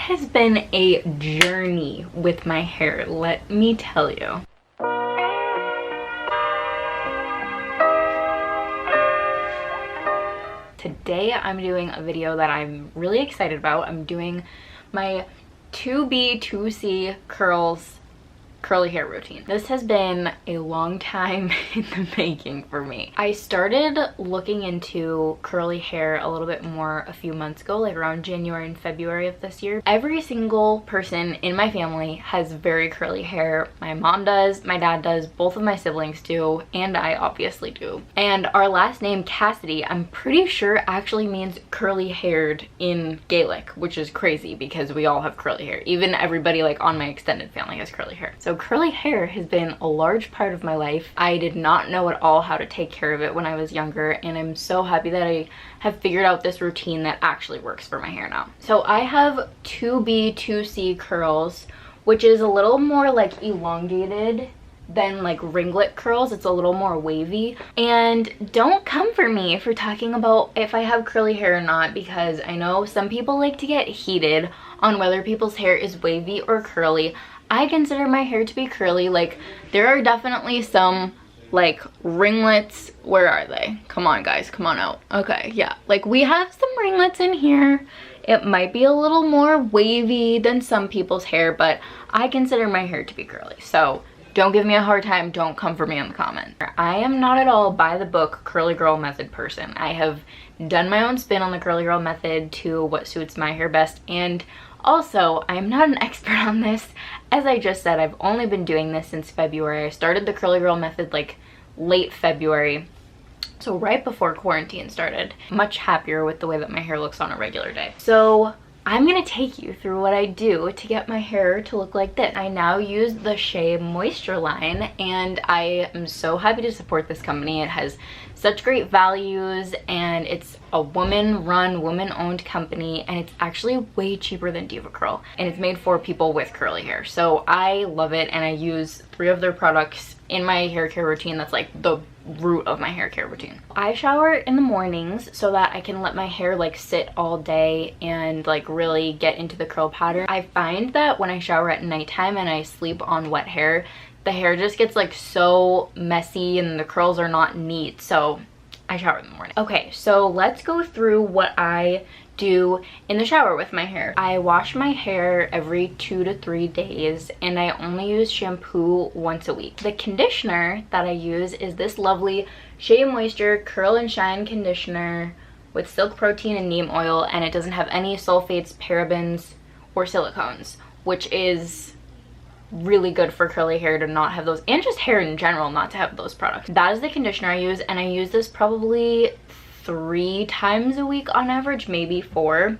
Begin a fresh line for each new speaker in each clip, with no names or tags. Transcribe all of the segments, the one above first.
has been a journey with my hair, let me tell you. Today I'm doing a video that I'm really excited about. I'm doing my 2B, 2C curly hair routine. This has been a long time in the making for me. I started looking into curly hair a little bit more a few months ago, like around January and February of this year. Every single person in my family has very curly hair. My mom does, my dad does, both of my siblings do, and I obviously do. And our last name, Cassidy, I'm pretty sure actually means curly haired in Gaelic, which is crazy because we all have curly hair. Even everybody like on my extended family has curly hair. So curly hair has been a large part of my life. I did not know at all how to take care of it when I was younger, and I'm so happy that I have figured out this routine that actually works for my hair now. So I have 2B, 2C curls, which is a little more like elongated than like ringlet curls. It's a little more wavy. And don't come for me for talking about if I have curly hair or not, because I know some people like to get heated on whether people's hair is wavy or curly. I consider my hair to be curly. Like, there are definitely some like ringlets. Where are they? Come on guys, come on out. Okay, yeah, like we have some ringlets in here. It might be a little more wavy than some people's hair, but I consider my hair to be curly. So don't give me a hard time. Don't come for me in the comments. I am not at all by the book curly girl method person. I have done my own spin on the curly girl method to what suits my hair best, and also, I'm not an expert on this. As I just said, I've only been doing this since February. I started the curly girl method like late February, so right before quarantine started. Much happier with the way that my hair looks on a regular day. So I'm gonna take you through what I do to get my hair to look like this. I now use the Shea Moisture line, and I am so happy to support this company. It has such great values, and it's a woman-run, woman-owned company, and it's actually way cheaper than Diva Curl, and it's made for people with curly hair. So I love it, and I use 3 of their products in my hair care routine. That's like the root of my hair care routine. I shower in the mornings so that I can let my hair like sit all day and like really get into the curl pattern. I find that when I shower at nighttime and I sleep on wet hair, the hair just gets like so messy and the curls are not neat, so I shower in the morning. Okay, so let's go through what I do in the shower with my hair. I wash my hair every 2 to 3 days, and I only use shampoo once a week. The conditioner that I use is this lovely Shea Moisture Curl and Shine conditioner with silk protein and neem oil, and it doesn't have any sulfates, parabens, or silicones, which is really good for curly hair to not have those, and just hair in general not to have those products. That is the conditioner I use, and I use this probably 3 times a week on average, maybe 4,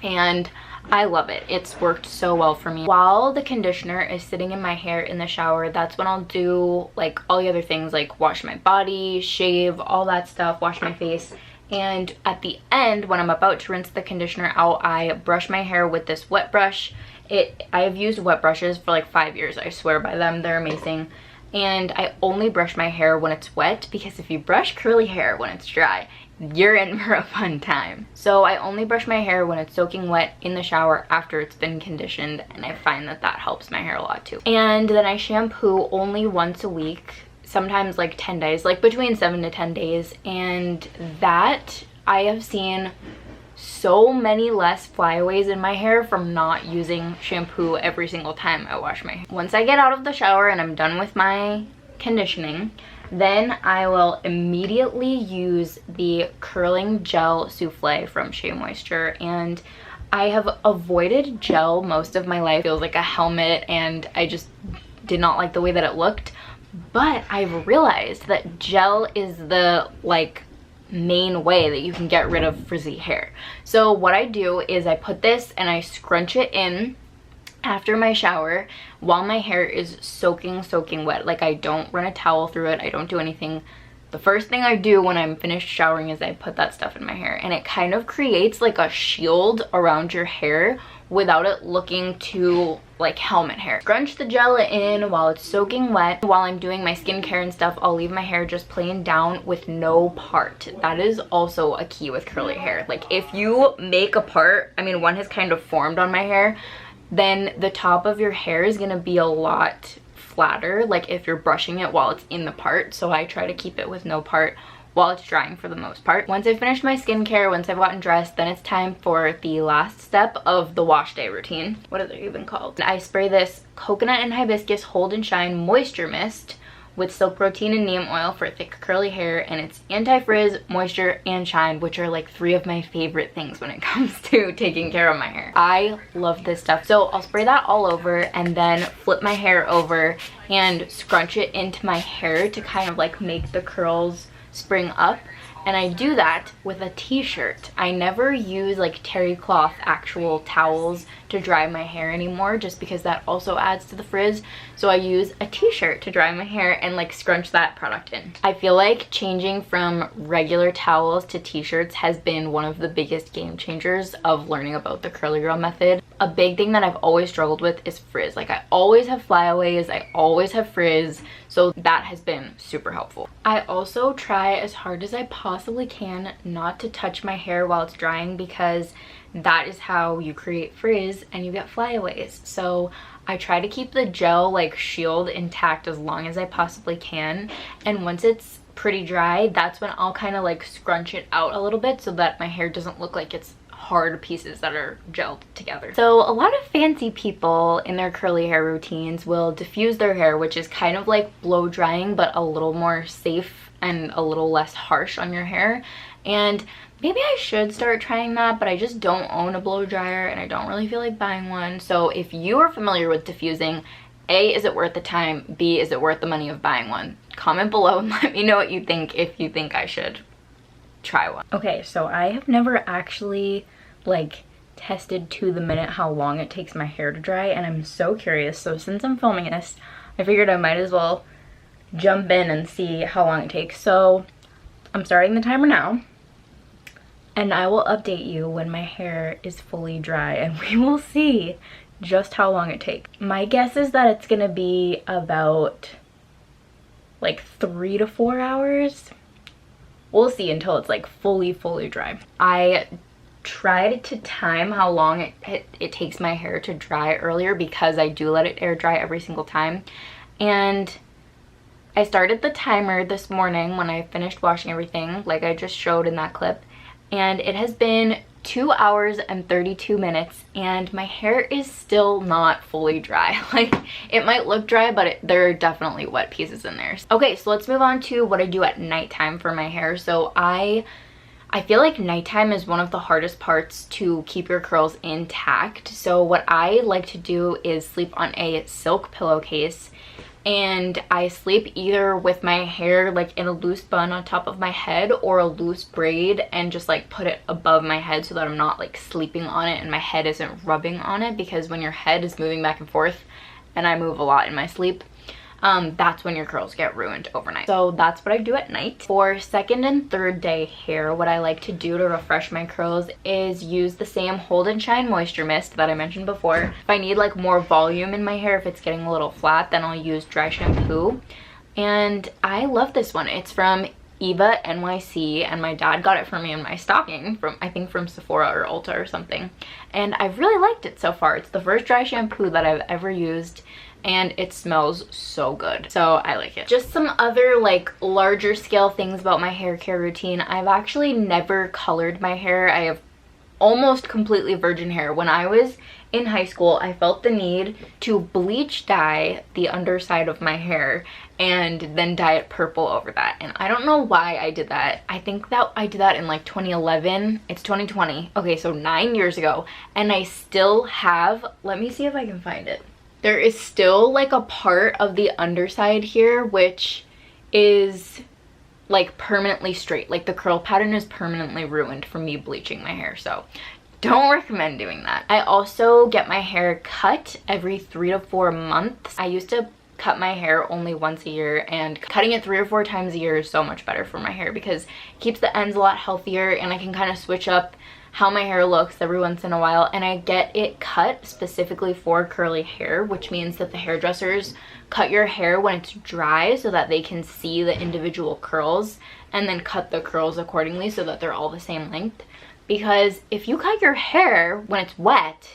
and I love it. It's worked so well for me. While the conditioner is sitting in my hair in the shower, that's when I'll do like all the other things, like wash my body, shave, all that stuff, wash my face. And at the end, when I'm about to rinse the conditioner out, I brush my hair with this wet brush. I have used wet brushes for like 5 years. I swear by them. They're amazing. And I only brush my hair when it's wet, because if you brush curly hair when it's dry, you're in for a fun time. So I only brush my hair when it's soaking wet in the shower after it's been conditioned, and I find that that helps my hair a lot too. And then I shampoo only once a week, sometimes like 10 days, like between 7 to 10 days, and that I have seen so many less flyaways in my hair from not using shampoo every single time I wash my hair. Once I get out of the shower and I'm done with my conditioning, then I will immediately use the curling gel souffle from Shea Moisture, and I have avoided gel most of my life. It feels like a helmet, and I just did not like the way that it looked. But I've realized that gel is the like main way that you can get rid of frizzy hair. So what I do is I put this and I scrunch it in after my shower while my hair is soaking wet. Like, I don't run a towel through it, I don't do anything. the first thing I do when I'm finished showering is I put that stuff in my hair, and it kind of creates like a shield around your hair without it looking too like helmet hair. Scrunch the gel in while it's soaking wet. While I'm doing my skincare and stuff, I'll leave my hair just plain down with no part. That is also a key with curly hair. Like if you make a part, I mean, one has kind of formed on my hair, then the top of your hair is gonna be a lot flatter, like if you're brushing it while it's in the part. So I try to keep it with no part while it's drying for the most part. Once I've finished my skincare, once I've gotten dressed, then it's time for the last step of the wash day routine. What is it even called? I spray this coconut and hibiscus hold and shine moisture mist with silk protein and neem oil for thick curly hair, and it's anti-frizz, moisture, and shine, which are like 3 of my favorite things when it comes to taking care of my hair. I love this stuff. So I'll spray that all over and then flip my hair over and scrunch it into my hair to kind of like make the curls spring up. And I do that with a t-shirt. I never use like terry cloth actual towels to dry my hair anymore, just because that also adds to the frizz. So I use a t-shirt to dry my hair and like scrunch that product in. I feel like changing from regular towels to t-shirts has been one of the biggest game changers of learning about the curly girl method. A big thing that I've always struggled with is frizz. Like I always have flyaways, I always have frizz, so that has been super helpful. I also try as hard as I possibly can not to touch my hair while it's drying, because that is how you create frizz and you get flyaways. So I try to keep the gel like shield intact as long as I possibly can, and once it's pretty dry, that's when I'll kind of like scrunch it out a little bit so that my hair doesn't look like it's hard pieces that are gelled together. So a lot of fancy people in their curly hair routines will diffuse their hair, which is kind of like blow drying but a little more safe and a little less harsh on your hair. And maybe I should start trying that, but I just don't own a blow dryer and I don't really feel like buying one. So if you are familiar with diffusing, A, is it worth the time? B, is it worth the money of buying one? Comment below and let me know what you think, if you think I should try one. Okay, so I have never actually like tested to the minute how long it takes my hair to dry, and I'm so curious. So since I'm filming this, I figured I might as well jump in and see how long it takes. So I'm starting the timer now, and I will update you when my hair is fully dry, and we will see just how long it takes. My guess is that it's gonna be about like 3 to 4 hours. We'll see until it's like fully dry. I tried to time how long it takes my hair to dry earlier, because I do let it air dry every single time. And I started the timer this morning when I finished washing everything, like I just showed in that clip, and it has been 2 hours and 32 minutes and my hair is still not fully dry. Like it might look dry, but there are definitely wet pieces in there. Okay, so let's move on to what I do at nighttime for my hair. So I feel like nighttime is one of the hardest parts to keep your curls intact. So what I like to do is sleep on a silk pillowcase, and I sleep either with my hair like in a loose bun on top of my head or a loose braid and just like put it above my head so that I'm not like sleeping on it and my head isn't rubbing on it, because when your head is moving back and forth, and I move a lot in my sleep, that's when your curls get ruined overnight. So that's what I do at night. For second and third day hair, what I like to do to refresh my curls is use the same Hold and Shine Moisture Mist that I mentioned before. If I need like more volume in my hair, if it's getting a little flat, then I'll use dry shampoo. And I love this one. It's from Eva NYC, and my dad got it for me in my stocking from, I think, from Sephora or Ulta or something. And I've really liked it so far. It's the first dry shampoo that I've ever used, and it smells so good, so I like it. Just some other like larger scale things about my hair care routine. I've actually never colored my hair. I have almost completely virgin hair. When I was in high school, I felt the need to bleach dye the underside of my hair and then dye it purple over that, and I don't know why I did that. I think that I did that in like 2011. It's 2020. Okay, so 9 years ago, and I still have, let me see if I can find it. There is still like a part of the underside here which is like permanently straight. Like the curl pattern is permanently ruined from me bleaching my hair, so don't recommend doing that. I also get my hair cut every 3 to 4 months. I used to cut my hair only once a year, and cutting it 3 or 4 times a year is so much better for my hair because it keeps the ends a lot healthier, and I can kind of switch up how my hair looks every once in a while. And I get it cut specifically for curly hair, which means that the hairdressers cut your hair when it's dry so that they can see the individual curls and then cut the curls accordingly so that they're all the same length. Because if you cut your hair when it's wet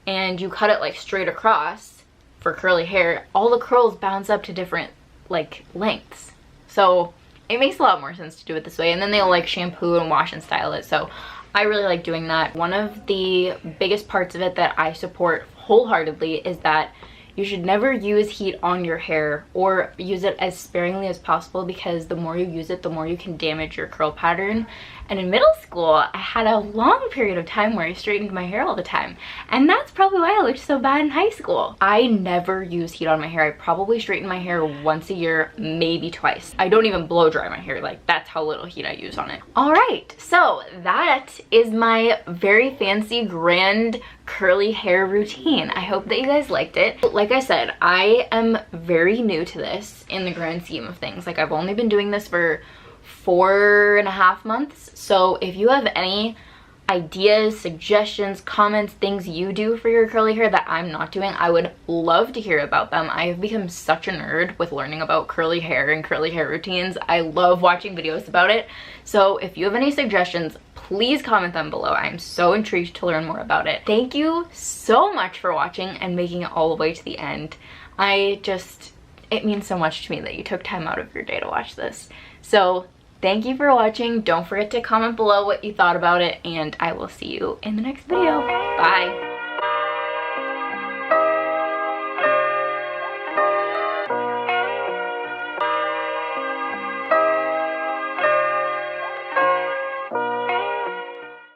and you cut it like straight across for curly hair, all the curls bounce up to different like lengths. So it makes a lot more sense to do it this way, and then they'll like shampoo and wash and style it. So I really like doing that. One of the biggest parts of it that I support wholeheartedly is that you should never use heat on your hair, or use it as sparingly as possible, because the more you use it, the more you can damage your curl pattern. And in middle school, I had a long period of time where I straightened my hair all the time, and that's probably why I looked so bad in high school. I never use heat on my hair. I probably straighten my hair once a year, maybe twice. I don't even blow dry my hair. Like, that's how little heat I use on it. All right, so that is my very fancy grand curly hair routine. I hope that you guys liked it. Like I said, I am very new to this in the grand scheme of things. Like, I've only been doing this for 4.5 months. So if you have any ideas, suggestions, comments, things you do for your curly hair that I'm not doing, I would love to hear about them. I have become such a nerd with learning about curly hair and curly hair routines. I love watching videos about it. So if you have any suggestions, please comment them below. I'm so intrigued to learn more about it. Thank you so much for watching and making it all the way to the end. It means so much to me that you took time out of your day to watch this. So thank you for watching. Don't forget to comment below what you thought about it, and I will see you in the next video. Bye.